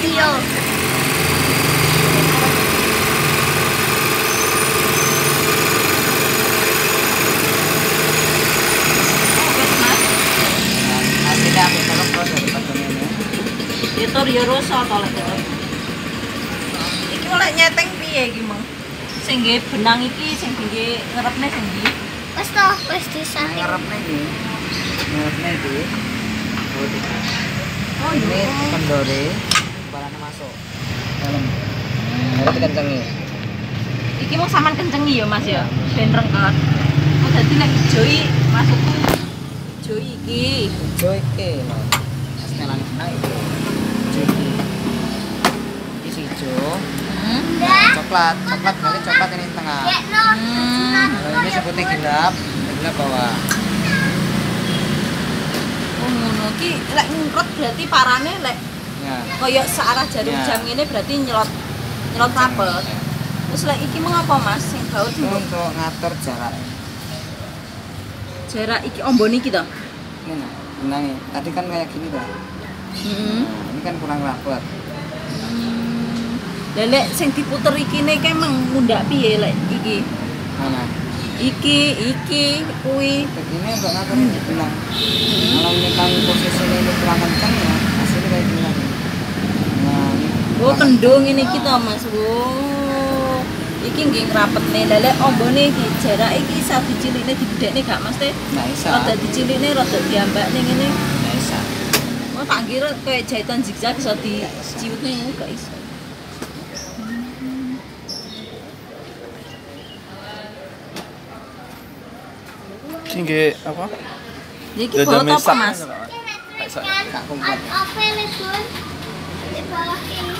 video. Aslinya ambil kalau pro dari bagian ini. Itu ya rusak kalau gitu. Iki oleh nyeteng piye iki, Mang? Sing nggih benang iki sing nggih ngerepne sing ndi? Wes toh, wes disaring. Ngarepnya ini. Ngarepnya itu. Oh Ini iya. kendori. Barangnya masuk. Dalam. Harus dikencengi. Iki mau sampean kencengi ya, Mas ya. Ben rengket. Oh dadi nek ijo iki masukku ijo iki. Hijau iki, Mas. Aslinya langsung naik. Hijau iki. Ini si hijau. Coklat berarti coklat ini di tengah. Kalau ini seperti gelap bawah. Oh ngono ki lek ngungkrut berarti parane lek Ya. kaya searah jarum Ya. jam ngene berarti nyelot rapet. Ya. Terus lek iki mau apa, Mas? Sing baut Itu untuk ngatur jarak. jarak iki ombon iki to? Ini nah, benangnya. Tadi kan kayak gini dah. Heeh. Nah, ini kan kurang rapat. Lah lek sing diputer ikine kae meng mundak piye lek iki? Mana? Iki kuwi. Begini untuk ngaturin di benang. Kalau memang posisi ini kurang kencang ya, hasilnya kayak gini lagi. Nah, ini Oh, kurang kendung ini kita, Mas. Oh. Iki nggih ngrapetne. Lah lek ombone iki jarak iki isa dicilikne digedhekne gak, Mas teh? nggak bisa. Rada dicilikne rada diambakne ngene. Nggak bisa. Oh, tak kira kayak jahitan zigzag iso diciutne ngono gak iso. Ini apa? Iki baut apa, Mas? Nggak kumpul. Apa nih, Bun? Di bawah ini.